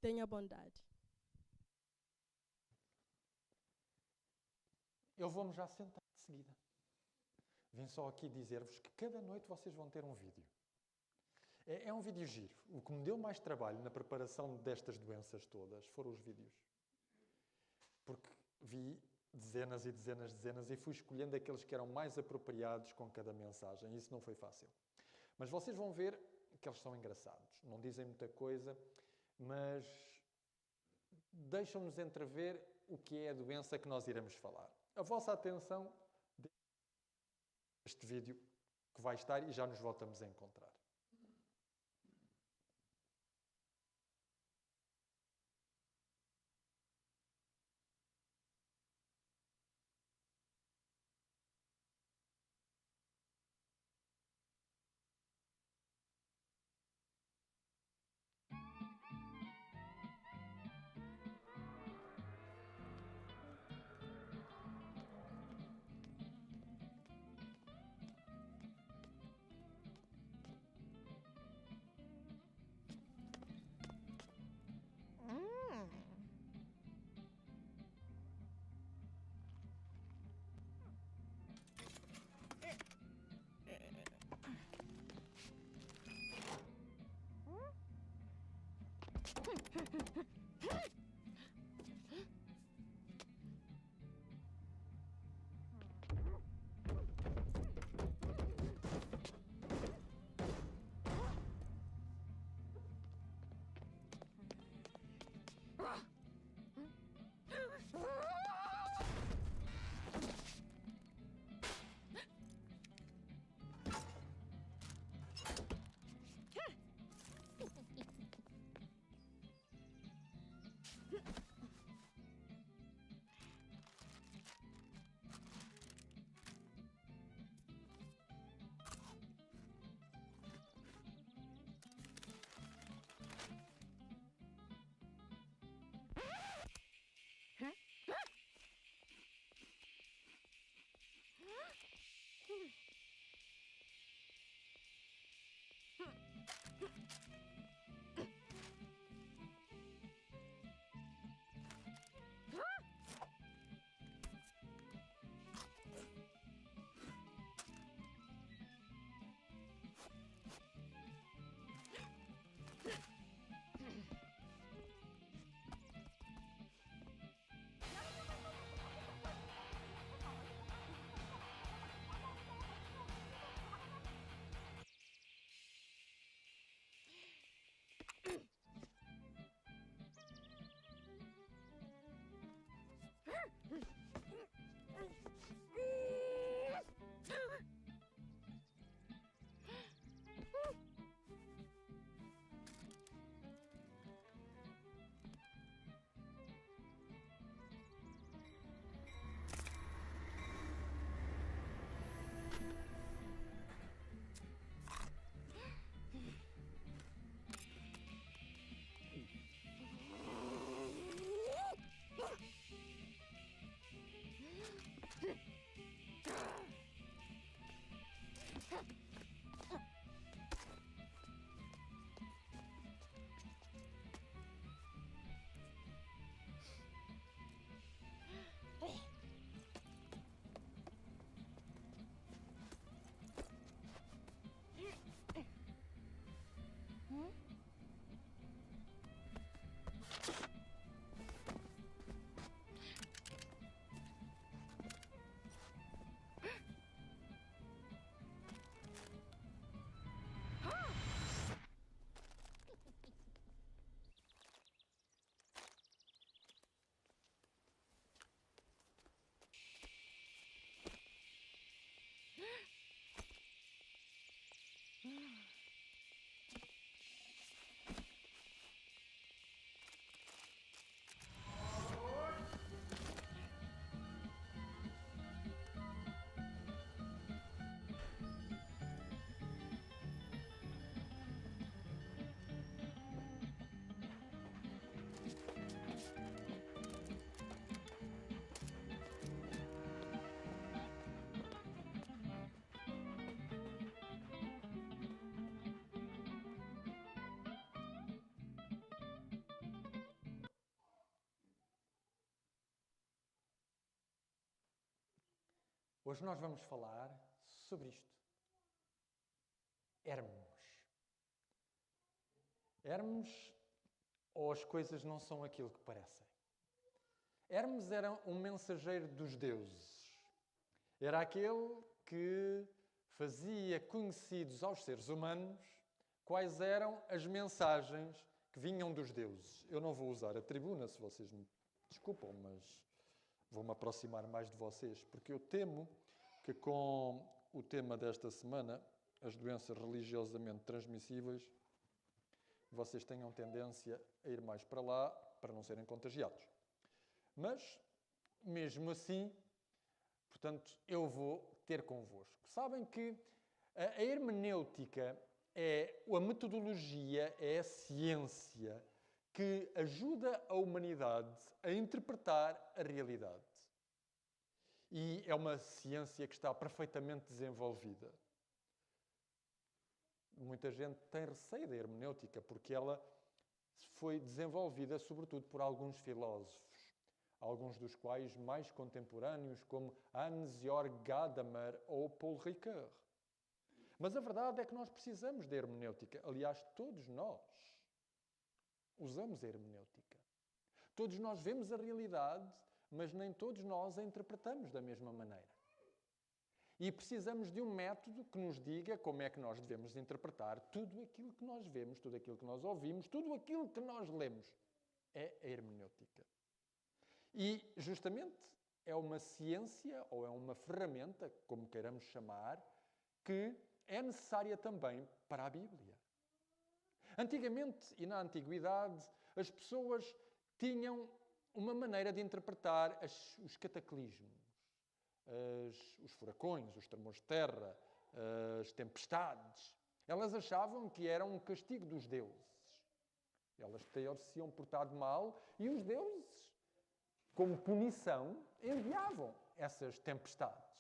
Tenha bondade. Eu vou-me já sentar de seguida. Vim só aqui dizer-vos que cada noite vocês vão ter um vídeo. É um vídeo giro. O que me deu mais trabalho na preparação destas doenças todas foram os vídeos. Porque vi dezenas e dezenas e dezenas e fui escolhendo aqueles que eram mais apropriados com cada mensagem. Isso não foi fácil. Mas vocês vão ver que eles são engraçados. Não dizem muita coisa, mas deixam-nos entrever o que é a doença que nós iremos falar. A vossa atenção este vídeo que vai estar e já nos voltamos a encontrar. Hoje nós vamos falar sobre isto. Hermes. Hermes, ou as coisas não são aquilo que parecem. Hermes era um mensageiro dos deuses. Era aquele que fazia conhecidos aos seres humanos quais eram as mensagens que vinham dos deuses. Eu não vou usar a tribuna, se vocês me desculpam, mas vou-me aproximar mais de vocês, porque eu temo que com o tema desta semana, as doenças religiosamente transmissíveis, vocês tenham tendência a ir mais para lá para não serem contagiados. Mas, mesmo assim, portanto, eu vou ter convosco. Sabem que a hermenêutica é a metodologia, é a ciência que ajuda a humanidade a interpretar a realidade. E é uma ciência que está perfeitamente desenvolvida. Muita gente tem receio da hermenêutica porque ela foi desenvolvida sobretudo por alguns filósofos, alguns dos quais mais contemporâneos, como Hans-Georg Gadamer ou Paul Ricoeur. Mas a verdade é que nós precisamos da hermenêutica. Aliás, todos nós usamos a hermenêutica. Todos nós vemos a realidade, mas nem todos nós a interpretamos da mesma maneira. E precisamos de um método que nos diga como é que nós devemos interpretar tudo aquilo que nós vemos, tudo aquilo que nós ouvimos, tudo aquilo que nós lemos. É a hermenêutica. E, justamente, é uma ciência, ou é uma ferramenta, como queiramos chamar, que é necessária também para a Bíblia. Antigamente, e na Antiguidade, as pessoas tinham uma maneira de interpretar os cataclismos. Os furacões, os tremores de terra, as tempestades. Elas achavam que eram um castigo dos deuses. Elas se iam portado mal e os deuses, como punição, enviavam essas tempestades.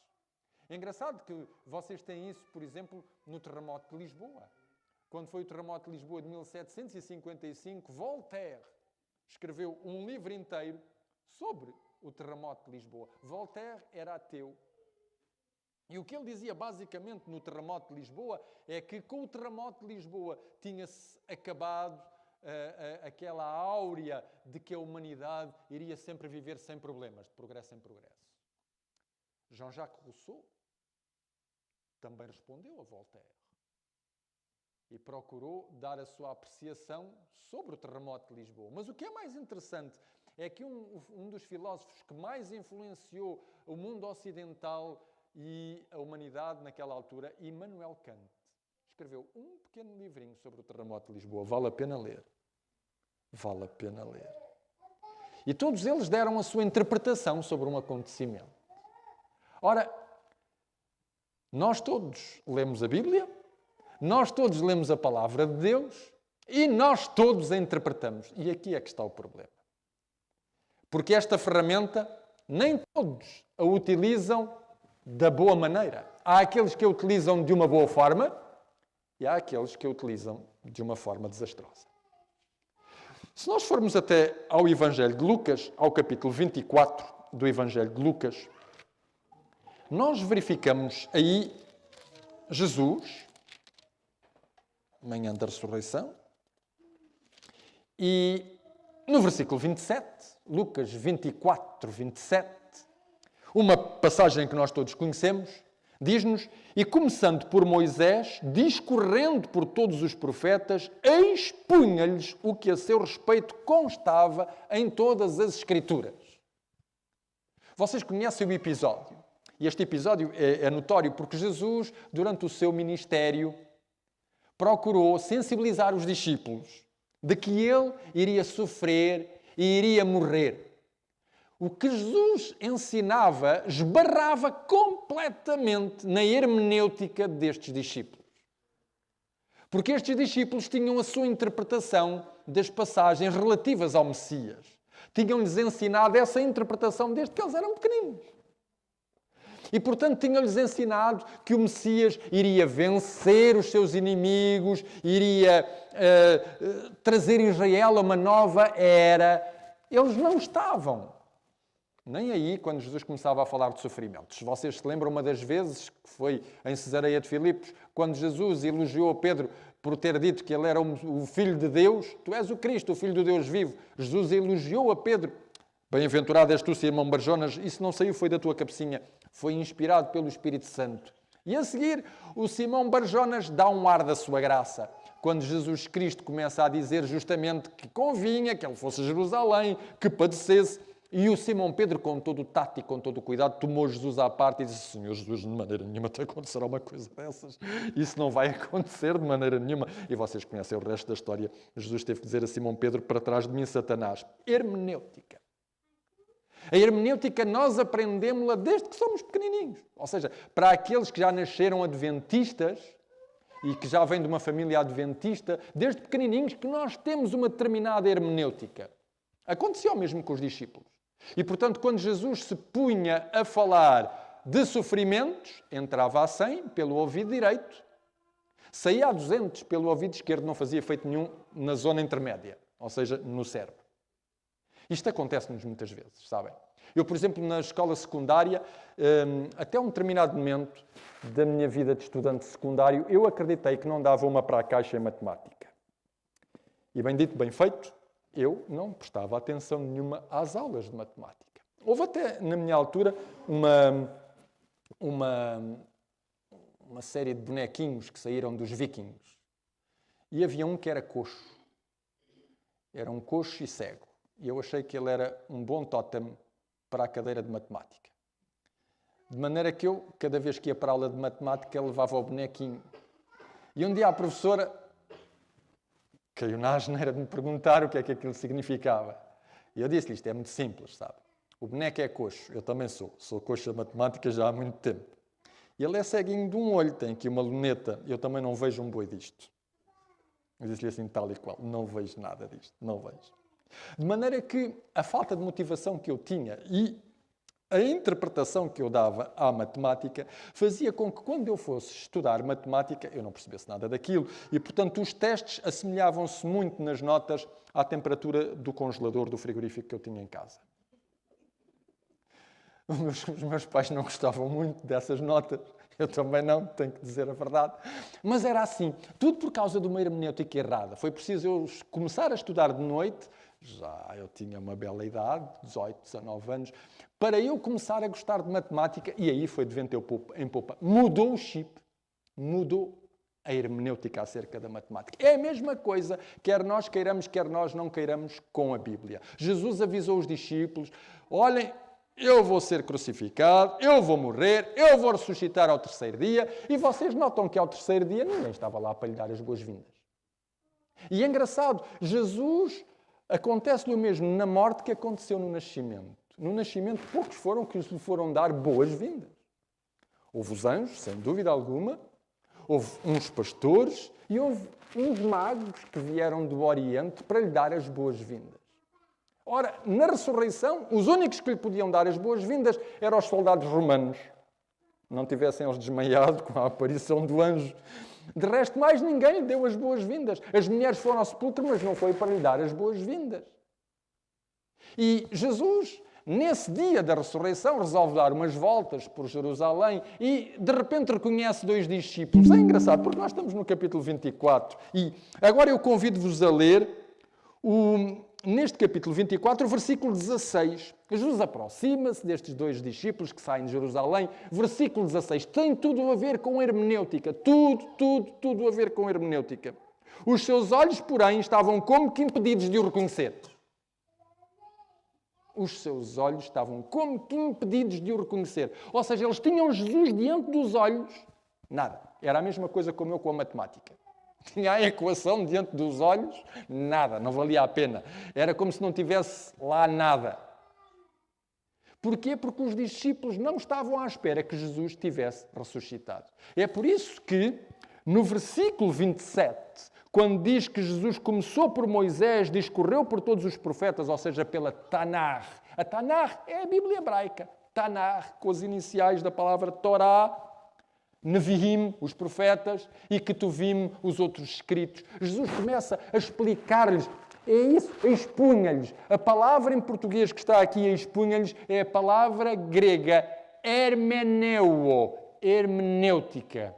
É engraçado que vocês têm isso, por exemplo, no terremoto de Lisboa. Quando foi o terremoto de Lisboa de 1755, Voltaire escreveu um livro inteiro sobre o terremoto de Lisboa. Voltaire era ateu. E o que ele dizia basicamente no terremoto de Lisboa é que com o terremoto de Lisboa tinha-se acabado aquela áurea de que a humanidade iria sempre viver sem problemas, de progresso em progresso. Jean-Jacques Rousseau também respondeu a Voltaire e procurou dar a sua apreciação sobre o terremoto de Lisboa. Mas o que é mais interessante é que um dos filósofos que mais influenciou o mundo ocidental e a humanidade naquela altura, Immanuel Kant, escreveu um pequeno livrinho sobre o terremoto de Lisboa. Vale a pena ler. Vale a pena ler. E todos eles deram a sua interpretação sobre um acontecimento. Ora, nós todos lemos a Bíblia, nós todos lemos a Palavra de Deus e nós todos a interpretamos. E aqui é que está o problema. Porque esta ferramenta, nem todos a utilizam da boa maneira. Há aqueles que a utilizam de uma boa forma e há aqueles que a utilizam de uma forma desastrosa. Se nós formos até ao Evangelho de Lucas, ao capítulo 24 do Evangelho de Lucas, nós verificamos aí Jesus, manhã da ressurreição, e no versículo 27, Lucas 24, 27, uma passagem que nós todos conhecemos, diz-nos: e começando por Moisés, discorrendo por todos os profetas, expunha-lhes o que a seu respeito constava em todas as Escrituras. Vocês conhecem o episódio. E este episódio é notório porque Jesus, durante o seu ministério, procurou sensibilizar os discípulos de que ele iria sofrer e iria morrer. O que Jesus ensinava esbarrava completamente na hermenêutica destes discípulos. Porque estes discípulos tinham a sua interpretação das passagens relativas ao Messias. Tinham-lhes ensinado essa interpretação desde que eles eram pequeninos. E, portanto, tinham-lhes ensinado que o Messias iria vencer os seus inimigos, iria trazer Israel a uma nova era. Eles não estavam Nem aí, quando Jesus começava a falar de sofrimentos. Se vocês se lembram, uma das vezes, que foi em Cesareia de Filipos, quando Jesus elogiou Pedro por ter dito que ele era o Filho de Deus, tu és o Cristo, o Filho do Deus vivo. Jesus elogiou a Pedro. Bem-aventurado és tu, Simão Barjonas. Isso não saiu, foi da tua cabecinha. Foi inspirado pelo Espírito Santo. E a seguir, o Simão Barjonas dá um ar da sua graça. Quando Jesus Cristo começa a dizer justamente que convinha que ele fosse a Jerusalém, que padecesse. E o Simão Pedro, com todo o tato e com todo o cuidado, tomou Jesus à parte e disse: Senhor Jesus, de maneira nenhuma te acontecerá uma coisa dessas. Isso não vai acontecer de maneira nenhuma. E vocês conhecem o resto da história. Jesus teve que dizer a Simão Pedro: para trás de mim, Satanás. Hermenêutica. A hermenêutica nós aprendemos-la desde que somos pequenininhos. Ou seja, para aqueles que já nasceram adventistas e que já vêm de uma família adventista, desde pequenininhos que nós temos uma determinada hermenêutica. Aconteceu mesmo com os discípulos. E, portanto, quando Jesus se punha a falar de sofrimentos, entrava a 100 pelo ouvido direito, saía a 200 pelo ouvido esquerdo, não fazia efeito nenhum na zona intermédia, ou seja, no cérebro. Isto acontece-nos muitas vezes, sabem? Eu, por exemplo, na escola secundária, até um determinado momento da minha vida de estudante secundário, eu acreditei que não dava uma para a caixa em matemática. E bem dito, bem feito, eu não prestava atenção nenhuma às aulas de matemática. Houve até, na minha altura, uma série de bonequinhos que saíram dos vikings. E havia um que era coxo. Era um coxo e cego. E eu achei que ele era um bom tótem para a cadeira de matemática. De maneira que eu, cada vez que ia para a aula de matemática, levava o bonequinho. E um dia a professora caiu na asneira de me perguntar o que é que aquilo significava. E eu disse-lhe: isto é muito simples, sabe? O boneco é coxo, eu também sou. Sou coxo da matemática já há muito tempo. E ele é ceguinho de um olho, tem aqui uma luneta. Eu também não vejo um boi disto. Eu disse-lhe assim, tal e qual: não vejo nada disto, não vejo. De maneira que a falta de motivação que eu tinha e a interpretação que eu dava à matemática fazia com que, quando eu fosse estudar matemática, eu não percebesse nada daquilo. E, portanto, os testes assemelhavam-se muito nas notas à temperatura do congelador do frigorífico que eu tinha em casa. Os meus pais não gostavam muito dessas notas. Eu também não, tenho que dizer a verdade. Mas era assim, tudo por causa de uma hermenêutica errada. Foi preciso eu começar a estudar de noite, já eu tinha uma bela idade, 18, 19 anos, para eu começar a gostar de matemática, e aí foi de vento em popa. Mudou o chip, mudou a hermenêutica acerca da matemática. É a mesma coisa, quer nós queiramos, quer nós não queiramos, com a Bíblia. Jesus avisou os discípulos: olhem, eu vou ser crucificado, eu vou morrer, eu vou ressuscitar ao terceiro dia, e vocês notam que ao terceiro dia ninguém estava lá para lhe dar as boas-vindas. E é engraçado, Jesus acontece-lhe o mesmo na morte que aconteceu no nascimento. No nascimento, poucos foram que lhe foram dar boas-vindas. Houve os anjos, sem dúvida alguma, houve uns pastores e houve uns magos que vieram do Oriente para lhe dar as boas-vindas. Ora, na ressurreição, os únicos que lhe podiam dar as boas-vindas eram os soldados romanos. Não tivessem eles desmaiado com a aparição do anjo. De resto, mais ninguém lhe deu as boas-vindas. As mulheres foram ao sepulcro, mas não foi para lhe dar as boas-vindas. E Jesus, nesse dia da ressurreição, resolve dar umas voltas por Jerusalém e, de repente, reconhece dois discípulos. É engraçado, porque nós estamos no capítulo 24. E agora eu convido-vos a ler neste capítulo 24, o versículo 16. Jesus aproxima-se destes dois discípulos que saem de Jerusalém. Versículo 16. Tem tudo a ver com hermenêutica. Tudo a ver com hermenêutica. Os seus olhos, porém, estavam como que impedidos de o reconhecer. Os seus olhos estavam como que impedidos de o reconhecer. Ou seja, eles tinham Jesus diante dos olhos. Nada. Era a mesma coisa como eu com a matemática. Tinha a equação diante dos olhos, nada, não valia a pena. Era como se não tivesse lá nada. Porquê? Porque os discípulos não estavam à espera que Jesus tivesse ressuscitado. É por isso que, no versículo 27, quando diz que Jesus começou por Moisés, discorreu por todos os profetas, ou seja, pela Tanakh. A Tanakh é a Bíblia hebraica. Tanakh, com as iniciais da palavra Torá, Neviim, os profetas, e Ketuvim, os outros escritos. Jesus começa a explicar-lhes É isso, expunha-lhes. A palavra em português que está aqui, expunha-lhes, é a palavra grega hermeneuo, hermenêutica.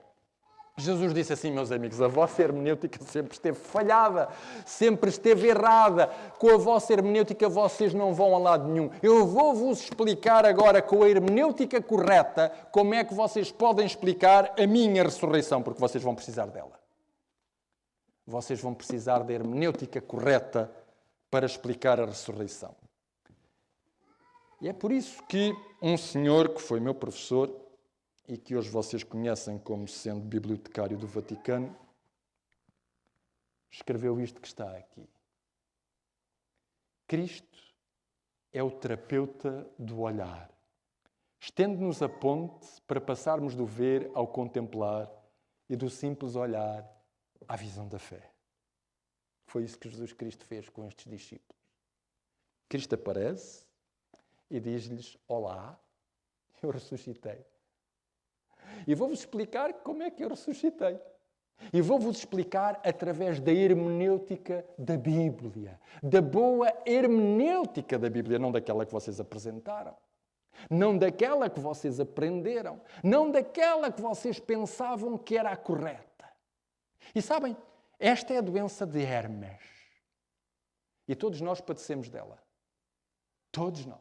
Jesus disse assim, meus amigos, a vossa hermenêutica sempre esteve falhada, sempre esteve errada. Com a vossa hermenêutica vocês não vão a lado nenhum. Eu vou-vos explicar agora com a hermenêutica correta como é que vocês podem explicar a minha ressurreição, porque vocês vão precisar dela. Vocês vão precisar da hermenêutica correta para explicar a ressurreição. E é por isso que um senhor que foi meu professor e que hoje vocês conhecem como sendo bibliotecário do Vaticano, escreveu isto que está aqui. Cristo é o terapeuta do olhar. Estende-nos a ponte para passarmos do ver ao contemplar e do simples olhar à visão da fé. Foi isso que Jesus Cristo fez com estes discípulos. Cristo aparece e diz-lhes, olá, eu ressuscitei. E vou-vos explicar como é que eu ressuscitei. E vou-vos explicar através da hermenêutica da Bíblia. Da boa hermenêutica da Bíblia, não daquela que vocês apresentaram. Não daquela que vocês aprenderam. Não daquela que vocês pensavam que era a correta. E sabem, esta é a doença de Hermes. E todos nós padecemos dela. Todos nós.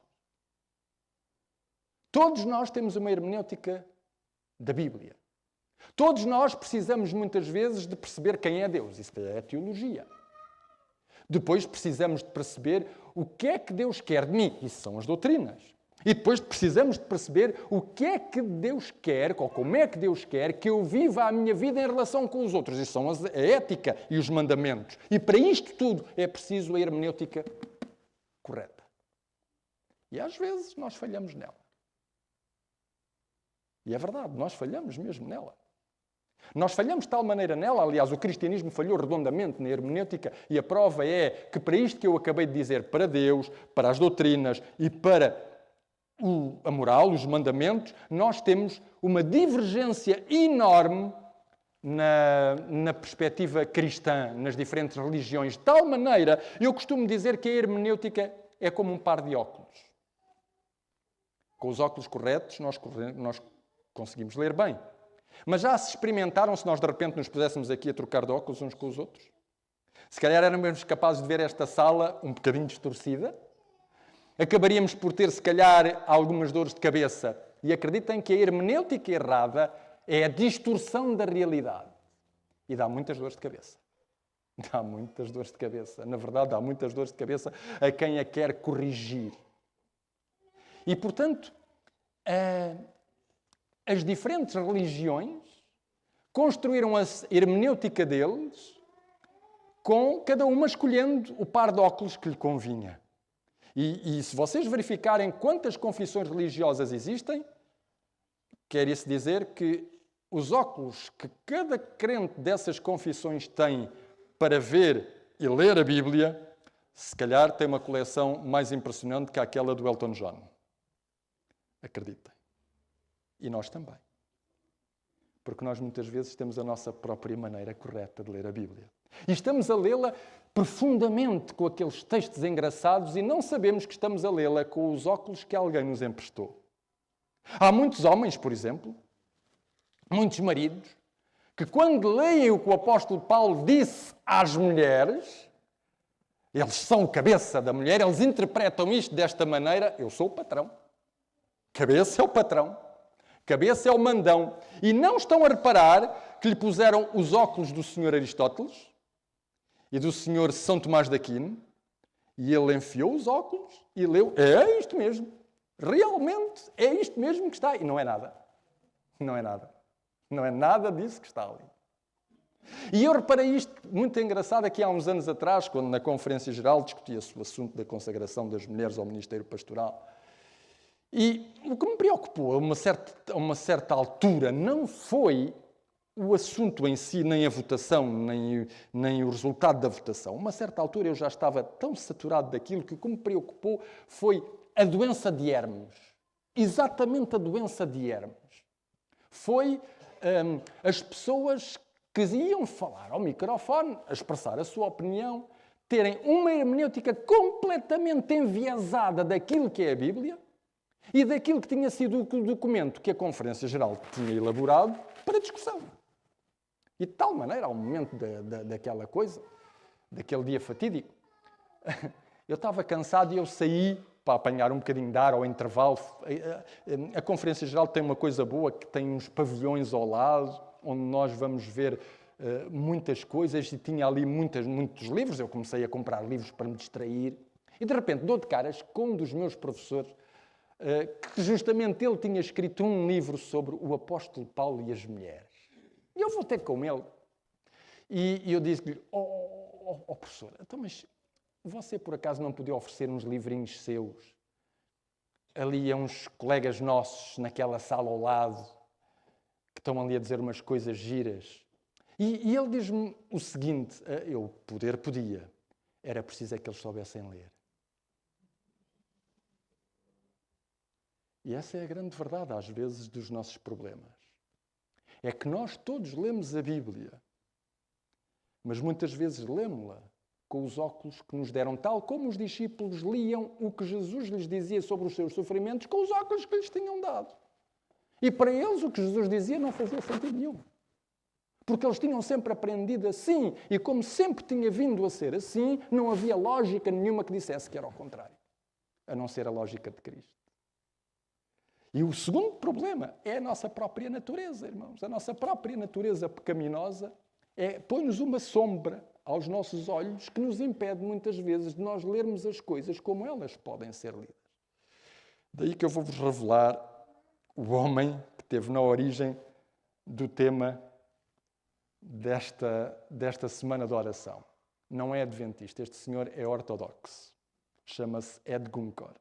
Todos nós temos uma hermenêutica da Bíblia. Todos nós precisamos muitas vezes de perceber quem é Deus. Isso é a teologia. Depois precisamos de perceber o que é que Deus quer de mim. Isso são as doutrinas. E depois precisamos de perceber o que é que Deus quer, ou como é que Deus quer que eu viva a minha vida em relação com os outros. Isso são a ética e os mandamentos. E para isto tudo é preciso a hermenêutica correta. E às vezes nós falhamos nela. E é verdade, nós falhamos mesmo nela. Nós falhamos de tal maneira nela, aliás, o cristianismo falhou redondamente na hermenêutica, e a prova é que para isto que eu acabei de dizer, para Deus, para as doutrinas e para a moral, os mandamentos, nós temos uma divergência enorme na perspectiva cristã, nas diferentes religiões. De tal maneira, eu costumo dizer que a hermenêutica é como um par de óculos. Com os óculos corretos, nós conseguimos ler bem. Mas já se experimentaram se nós de repente nos puséssemos aqui a trocar de óculos uns com os outros? Se calhar éramos capazes de ver esta sala um bocadinho distorcida. Acabaríamos por ter, se calhar, algumas dores de cabeça. E acreditem que a hermenêutica errada é a distorção da realidade. E dá muitas dores de cabeça. Dá muitas dores de cabeça. Na verdade, dá muitas dores de cabeça a quem a quer corrigir. E, portanto, as diferentes religiões construíram a hermenêutica deles com cada uma escolhendo o par de óculos que lhe convinha. E se vocês verificarem quantas confissões religiosas existem, quer isso dizer que os óculos que cada crente dessas confissões tem para ver e ler a Bíblia, se calhar tem uma coleção mais impressionante que aquela do Elton John. Acreditem. E nós também. Porque nós muitas vezes temos a nossa própria maneira correta de ler a Bíblia. E estamos a lê-la profundamente com aqueles textos engraçados e não sabemos que estamos a lê-la com os óculos que alguém nos emprestou. Há muitos homens, por exemplo, muitos maridos, que quando leem o que o apóstolo Paulo disse às mulheres, eles são cabeça da mulher, eles interpretam isto desta maneira: eu sou o patrão. Cabeça é o patrão. Cabeça é o mandão. E não estão a reparar que lhe puseram os óculos do Sr. Aristóteles e do Sr. São Tomás de Aquino, e ele enfiou os óculos e leu: é isto mesmo. Realmente é isto mesmo que está. E não é nada. Não é nada. Não é nada disso que está ali. E eu reparei isto muito engraçado aqui há uns anos atrás, quando na Conferência Geral discutia-se o assunto da consagração das mulheres ao ministério pastoral. E o que me preocupou a uma certa altura não foi o assunto em si, nem a votação, nem o resultado da votação. A uma certa altura eu já estava tão saturado daquilo que o que me preocupou foi a doença de Hermes. Exatamente a doença de Hermes. Foi as pessoas que iam falar ao microfone, a expressar a sua opinião, terem uma hermenêutica completamente enviesada daquilo que é a Bíblia e daquilo que tinha sido o documento que a Conferência Geral tinha elaborado para discussão. E de tal maneira, ao momento daquela coisa, daquele dia fatídico, eu estava cansado e eu saí para apanhar um bocadinho de ar ao intervalo. A Conferência Geral tem uma coisa boa, que tem uns pavilhões ao lado, onde nós vamos ver muitas coisas, e tinha ali muitos livros. Eu comecei a comprar livros para me distrair. E de repente dou de caras com um dos meus professores, que justamente ele tinha escrito um livro sobre o apóstolo Paulo e as mulheres. E eu voltei com ele. E eu disse-lhe, professor, então, mas você por acaso não podia oferecer uns livrinhos seus ali a uns colegas nossos naquela sala ao lado, que estão ali a dizer umas coisas giras? E ele diz-me o seguinte, eu podia, era preciso é que eles soubessem ler. E essa é a grande verdade, às vezes, dos nossos problemas. É que nós todos lemos a Bíblia, mas muitas vezes lemos-la com os óculos que nos deram, tal como os discípulos liam o que Jesus lhes dizia sobre os seus sofrimentos com os óculos que lhes tinham dado. E para eles o que Jesus dizia não fazia sentido nenhum. Porque eles tinham sempre aprendido assim, e como sempre tinha vindo a ser assim, não havia lógica nenhuma que dissesse que era ao contrário, a não ser a lógica de Cristo. E o segundo problema é a nossa própria natureza, irmãos. A nossa própria natureza pecaminosa põe-nos uma sombra aos nossos olhos que nos impede muitas vezes de nós lermos as coisas como elas podem ser lidas. Daí que eu vou-vos revelar o homem que esteve na origem do tema desta semana de oração. Não é adventista, este senhor é ortodoxo. Chama-se Ed Gunkor.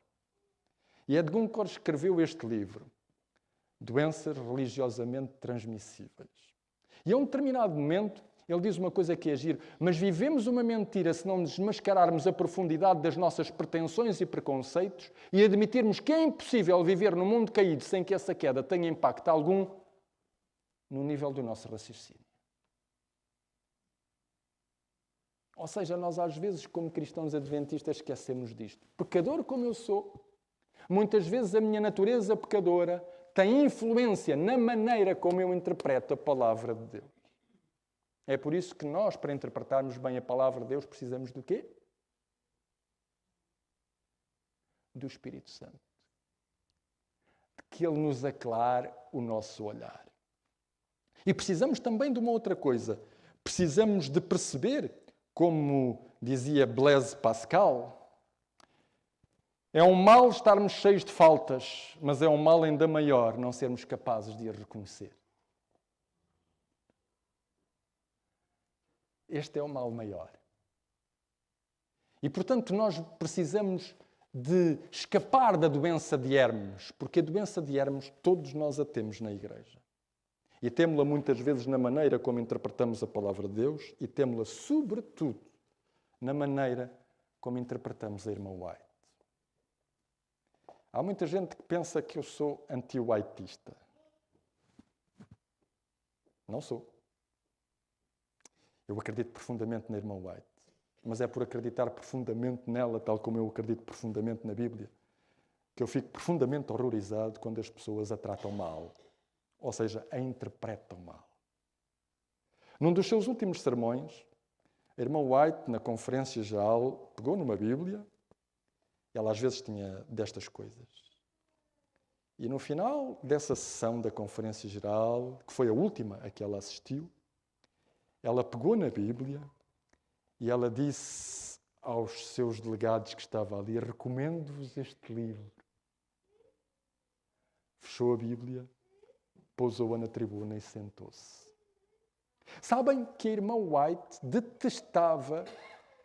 E Ed Gunkor escreveu este livro, Doenças Religiosamente Transmissíveis. E a um determinado momento, ele diz uma coisa que é giro, mas vivemos uma mentira se não desmascararmos a profundidade das nossas pretensões e preconceitos e admitirmos que é impossível viver no mundo caído sem que essa queda tenha impacto algum no nível do nosso raciocínio. Ou seja, nós às vezes, como cristãos adventistas, esquecemos disto. Pecador como eu sou, muitas vezes a minha natureza pecadora tem influência na maneira como eu interpreto a palavra de Deus. É por isso que nós, para interpretarmos bem a palavra de Deus, precisamos do quê? Do Espírito Santo. De que Ele nos aclare o nosso olhar. E precisamos também de uma outra coisa. Precisamos de perceber, como dizia Blaise Pascal, é um mal estarmos cheios de faltas, mas é um mal ainda maior não sermos capazes de as reconhecer. Este é o mal maior. E, portanto, nós precisamos de escapar da doença de Hermes, porque a doença de Hermes todos nós a temos na Igreja. E temos-la muitas vezes na maneira como interpretamos a palavra de Deus e temos-la, sobretudo, na maneira como interpretamos a irmã White. Há muita gente que pensa que eu sou anti-whiteista. Não sou. Eu acredito profundamente na irmã White, mas é por acreditar profundamente nela, tal como eu acredito profundamente na Bíblia, que eu fico profundamente horrorizado quando as pessoas a tratam mal, ou seja, a interpretam mal. Num dos seus últimos sermões, a irmã White, na conferência geral, pegou numa Bíblia. Ela às vezes tinha destas coisas. E no final dessa sessão da conferência geral, que foi a última a que ela assistiu, ela pegou na Bíblia e ela disse aos seus delegados que estavam ali: recomendo-vos este livro. Fechou a Bíblia, pousou-a na tribuna e sentou-se. Sabem que a irmã White detestava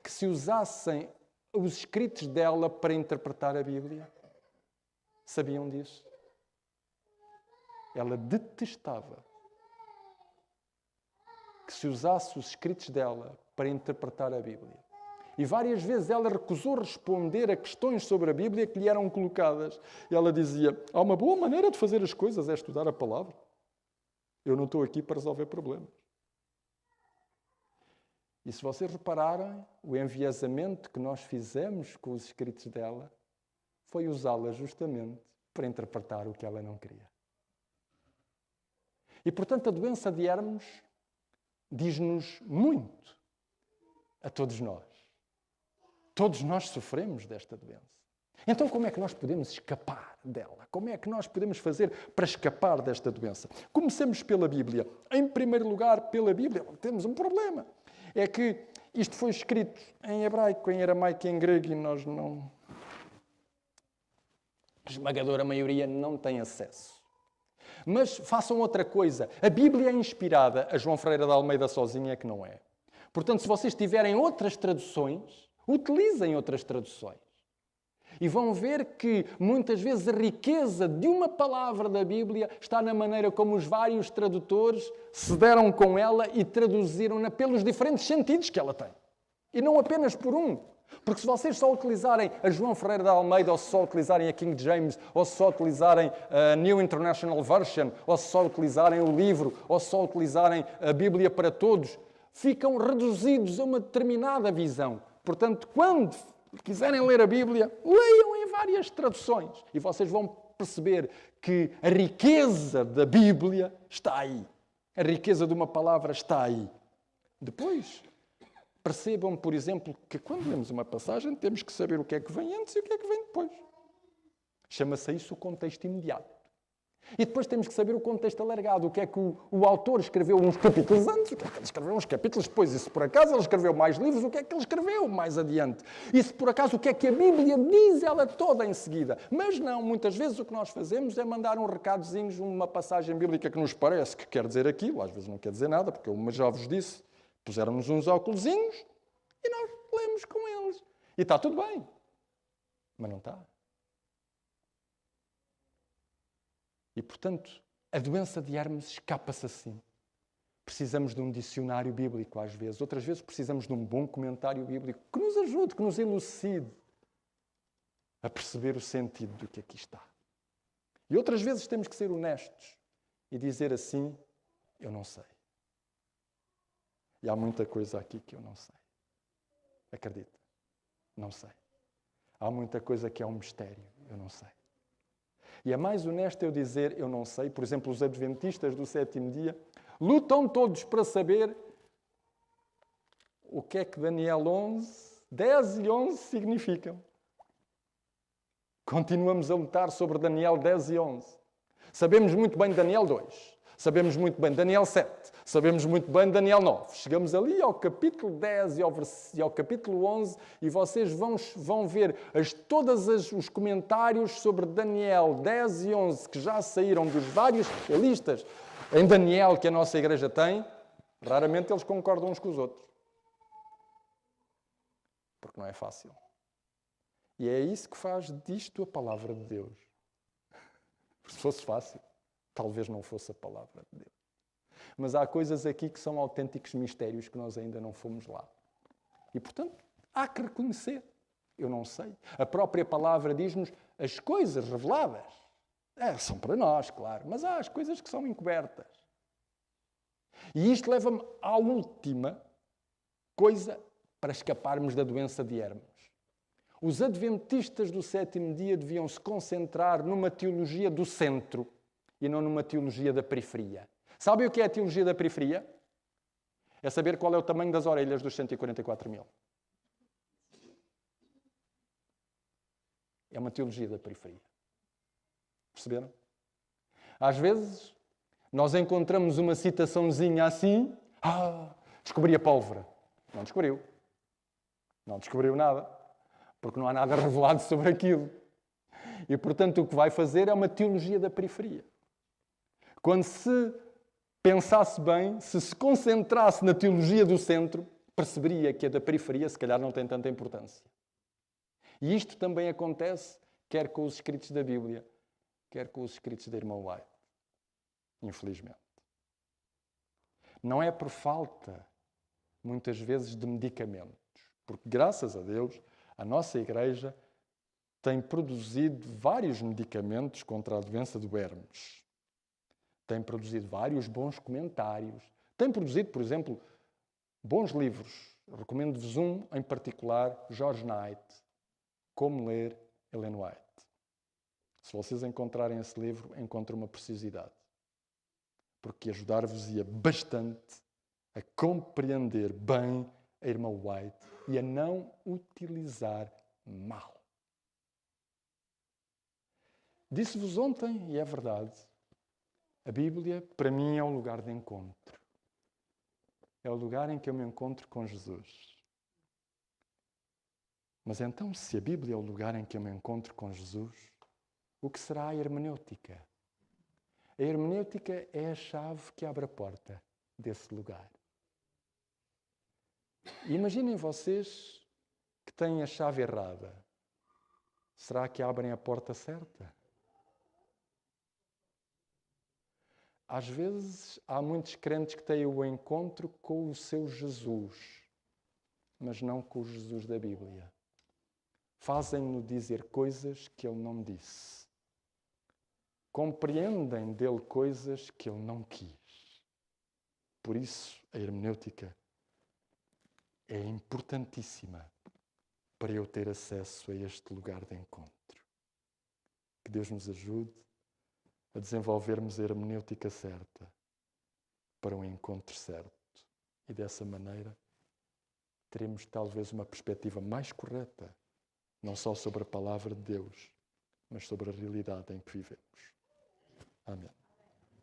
que se usassem os escritos dela para interpretar a Bíblia? Sabiam disso? Ela detestava que se usasse os escritos dela para interpretar a Bíblia. E várias vezes ela recusou responder a questões sobre a Bíblia que lhe eram colocadas. E ela dizia: há uma boa maneira de fazer as coisas, é estudar a palavra. Eu não estou aqui para resolver problemas. E se vocês repararem, o enviesamento que nós fizemos com os escritos dela foi usá-la justamente para interpretar o que ela não queria. E, portanto, a doença de Hermes diz-nos muito a todos nós. Todos nós sofremos desta doença. Então, como é que nós podemos escapar dela? Como é que nós podemos fazer para escapar desta doença? Comecemos pela Bíblia. Em primeiro lugar, pela Bíblia, temos um problema. É que isto foi escrito em hebraico, em aramaico e em grego e nós não... A esmagadora maioria não tem acesso. Mas façam outra coisa. A Bíblia é inspirada, a João Ferreira de Almeida sozinha é que não é. Portanto, se vocês tiverem outras traduções, utilizem outras traduções. E vão ver que, muitas vezes, a riqueza de uma palavra da Bíblia está na maneira como os vários tradutores se deram com ela e traduziram-na pelos diferentes sentidos que ela tem. E não apenas por um. Porque se vocês só utilizarem a João Ferreira de Almeida, ou se só utilizarem a King James, ou se só utilizarem a New International Version, ou se só utilizarem o livro, ou se só utilizarem a Bíblia para todos, ficam reduzidos a uma determinada visão. Portanto, quando quiserem ler a Bíblia, leiam em várias traduções e vocês vão perceber que a riqueza da Bíblia está aí. A riqueza de uma palavra está aí. Depois, percebam, por exemplo, que quando lemos uma passagem temos que saber o que é que vem antes e o que é que vem depois. Chama-se isso o contexto imediato. E depois temos que saber o contexto alargado. O que é que o autor escreveu uns capítulos antes, o que é que ele escreveu uns capítulos depois. E se por acaso ele escreveu mais livros, o que é que ele escreveu mais adiante. E se por acaso o que é que a Bíblia diz ela toda em seguida. Mas não, muitas vezes o que nós fazemos é mandar um recadozinho, uma passagem bíblica que nos parece que quer dizer aquilo. Às vezes não quer dizer nada, porque eu já vos disse, puseram-nos uns óculosinhos e nós lemos com eles. E está tudo bem. Mas não está. E, portanto, a doença de Hermes escapa-se assim. Precisamos de um dicionário bíblico, às vezes. Outras vezes precisamos de um bom comentário bíblico que nos ajude, que nos elucide a perceber o sentido do que aqui está. E outras vezes temos que ser honestos e dizer assim, eu não sei. E há muita coisa aqui que eu não sei. Acredita, não sei. Há muita coisa que é um mistério, eu não sei. E é mais honesto eu dizer, eu não sei. Por exemplo, os adventistas do sétimo dia lutam todos para saber o que é que Daniel 11, 10 e 11 significam. Continuamos a lutar sobre Daniel 10 e 11. Sabemos muito bem Daniel 2. Sabemos muito bem Daniel 7. Sabemos muito bem Daniel 9. Chegamos ali ao capítulo 10 e ao capítulo 11 e vocês vão ver todos os comentários sobre Daniel 10 e 11 que já saíram dos vários especialistas em Daniel que a nossa igreja tem. Raramente eles concordam uns com os outros. Porque não é fácil. E é isso que faz disto a palavra de Deus. Se fosse fácil, talvez não fosse a palavra de Deus. Mas há coisas aqui que são autênticos mistérios que nós ainda não fomos lá. E, portanto, há que reconhecer. Eu não sei. A própria palavra diz-nos as coisas reveladas. São para nós, claro. Mas há as coisas que são encobertas. E isto leva-me à última coisa para escaparmos da doença de Hermes. Os adventistas do sétimo dia deviam se concentrar numa teologia do centro e não numa teologia da periferia. Sabem o que é a teologia da periferia? É saber qual é o tamanho das orelhas dos 144 mil. É uma teologia da periferia. Perceberam? Às vezes, nós encontramos uma citaçãozinha assim, descobri a pólvora. Não descobriu. Não descobriu nada. Porque não há nada revelado sobre aquilo. E, portanto, o que vai fazer é uma teologia da periferia. Quando se pensasse bem, se concentrasse na teologia do centro, perceberia que a da periferia, se calhar, não tem tanta importância. E isto também acontece, quer com os escritos da Bíblia, quer com os escritos da irmã White. Infelizmente. Não é por falta, muitas vezes, de medicamentos. Porque, graças a Deus, a nossa igreja tem produzido vários medicamentos contra a doença do Hermes. Tem produzido vários bons comentários. Tem produzido, por exemplo, bons livros Recomendo-vos um em particular, George Knight, Como Ler Ellen White. Se vocês encontrarem esse livro, encontrem uma preciosidade. Porque ajudar-vos-ia bastante a compreender bem a irmã White e a não utilizar mal. Disse-vos ontem, e é verdade, a Bíblia para mim é o lugar de encontro. É o lugar em que eu me encontro com Jesus. Mas então, se a Bíblia é o lugar em que eu me encontro com Jesus, o que será a hermenêutica? A hermenêutica é a chave que abre a porta desse lugar. E imaginem vocês que têm a chave errada. Será que abrem a porta certa? Às vezes há muitos crentes que têm o encontro com o seu Jesus, mas não com o Jesus da Bíblia. Fazem-no dizer coisas que ele não disse. Compreendem dele coisas que ele não quis. Por isso, a hermenêutica é importantíssima para eu ter acesso a este lugar de encontro. Que Deus nos ajude a desenvolvermos a hermenêutica certa para um encontro certo. E dessa maneira teremos talvez uma perspectiva mais correta, não só sobre a palavra de Deus, mas sobre a realidade em que vivemos. Amém.